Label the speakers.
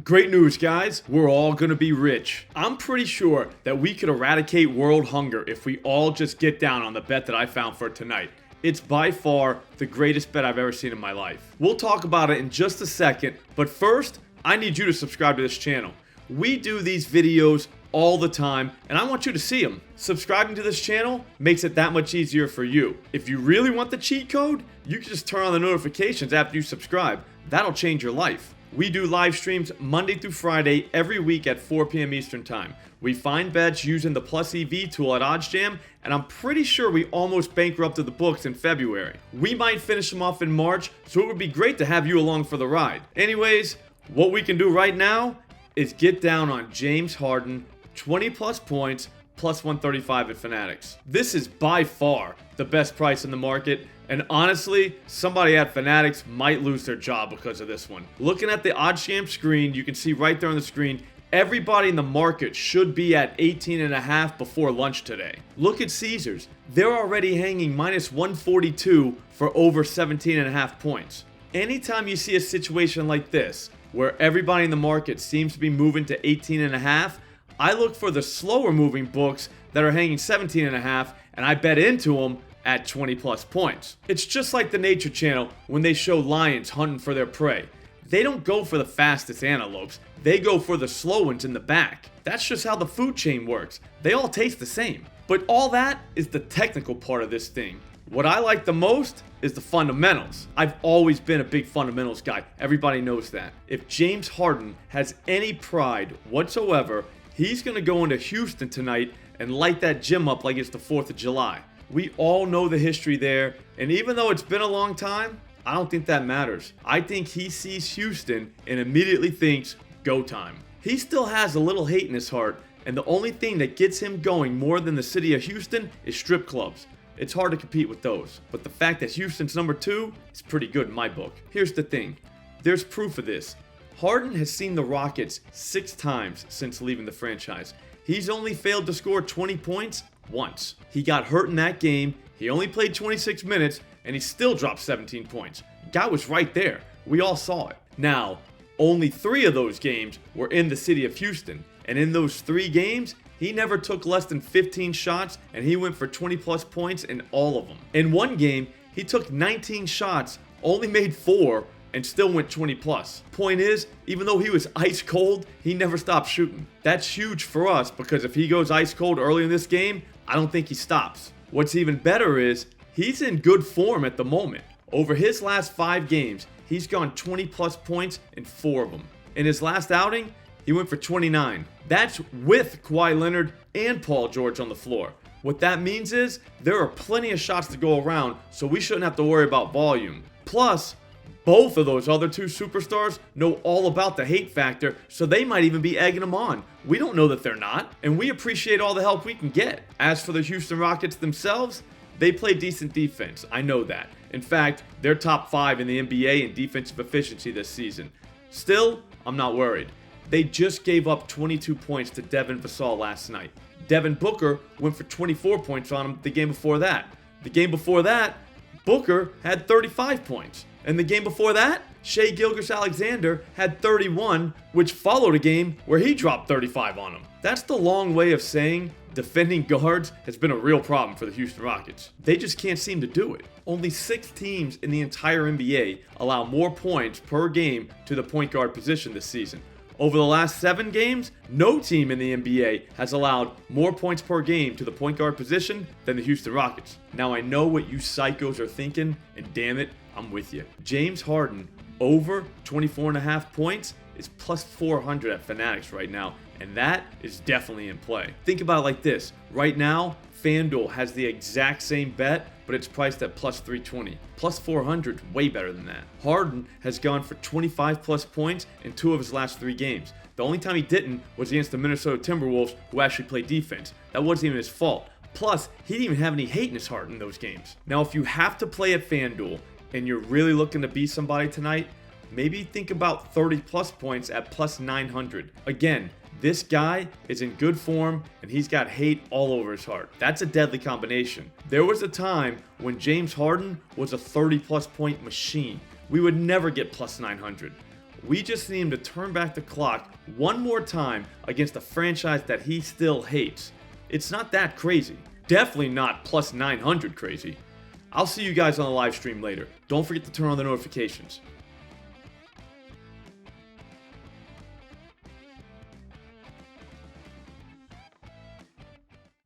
Speaker 1: Great news, guys. We're all gonna be rich. I'm pretty sure that we could eradicate world hunger if we all just get down on the bet that I found for tonight. It's by far the greatest bet I've ever seen in my life. We'll talk about it in just a second, but first, I need you to subscribe to this channel. We do these videos all the time, and I want you to see them. Subscribing to this channel makes it that much easier for you. If you really want the cheat code, you can just turn on the notifications after you subscribe. That'll change your life. We do live streams Monday through Friday every week at 4 p.m. Eastern Time. We find bets using the Plus EV tool at OddsJam, and I'm pretty sure we almost bankrupted the books in February. We might finish them off in March, so it would be great to have you along for the ride. Anyways, what we can do right now is get down on James Harden, 20 plus points, plus 135 at Fanatics. This is by far the best price in the market, and honestly, somebody at Fanatics might lose their job because of this one. Looking at the OddsJam screen, you can see right there on the screen, everybody in the market should be at 18.5 before lunch today. Look at Caesars. They're already hanging minus 142 for over 17.5 points. Anytime you see a situation like this, where everybody in the market seems to be moving to 18.5, I look for the slower moving books that are hanging 17.5, and I bet into them at 20 plus points. It's just like the Nature Channel when they show lions hunting for their prey. They don't go for the fastest antelopes, they go for the slow ones in the back. That's just how the food chain works. They all taste the same. But all that is the technical part of this thing. What I like the most is the fundamentals. I've always been a big fundamentals guy. Everybody knows that. If James Harden has any pride whatsoever, he's going to go into Houston tonight and light that gym up like it's the 4th of July. We all know the history there, and even though it's been a long time, I don't think that matters. I think he sees Houston and immediately thinks, go time. He still has a little hate in his heart, and the only thing that gets him going more than the city of Houston is strip clubs. It's hard to compete with those, but the fact that Houston's number 2 is pretty good in my book. Here's the thing, there's proof of this. Harden has seen the Rockets 6 times since leaving the franchise. He's only failed to score 20 points once. He got hurt in that game, he only played 26 minutes, and he still dropped 17 points. Guy was right there. We all saw it. Now, only 3 of those games were in the city of Houston, and in those 3 games, he never took less than 15 shots, and he went for 20 plus points in all of them. In one game, he took 19 shots, only made 4, and still went 20 plus. Point is, even though he was ice cold, he never stopped shooting. That's huge for us because if he goes ice cold early in this game, I don't think he stops. What's even better is, he's in good form at the moment. Over his last 5 games, he's gone 20 plus points in 4 of them. In his last outing, he went for 29. That's with Kawhi Leonard and Paul George on the floor. What that means is, there are plenty of shots to go around, so we shouldn't have to worry about volume. Plus, both of those other 2 superstars know all about the hate factor, so they might even be egging them on. We don't know that they're not, and we appreciate all the help we can get. As for the Houston Rockets themselves, they play decent defense, I know that. In fact, they're top 5 in the NBA in defensive efficiency this season. Still, I'm not worried. They just gave up 22 points to Devin Vassell last night. Devin Booker went for 24 points on him the game before that. The game before that, Booker had 35 points. And the game before that, Shai Gilgeous-Alexander had 31, which followed a game where he dropped 35 on him. That's the long way of saying defending guards has been a real problem for the Houston Rockets. They just can't seem to do it. Only 6 teams in the entire NBA allow more points per game to the point guard position this season. Over the last 7 games, no team in the NBA has allowed more points per game to the point guard position than the Houston Rockets. Now I know what you psychos are thinking, and damn it, I'm with you. James Harden over 24.5 points is plus 400 at Fanatics right now, and that is definitely in play. Think about it like this. Right now, FanDuel has the exact same bet, but it's priced at plus 320. Plus 400 is way better than that. Harden has gone for 25 plus points in 2 of his last 3 games. The only time he didn't was against the Minnesota Timberwolves, who actually played defense. That wasn't even his fault. Plus, he didn't even have any hate in his heart in those games. Now, if you have to play at FanDuel and you're really looking to beat somebody tonight, maybe think about 30 plus points at plus 900. Again, this guy is in good form and he's got hate all over his heart. That's a deadly combination. There was a time when James Harden was a 30 plus point machine. We would never get plus 900. We just need him to turn back the clock one more time against a franchise that he still hates. It's not that crazy. Definitely not plus 900 crazy. I'll see you guys on the live stream later. Don't forget to turn on the notifications.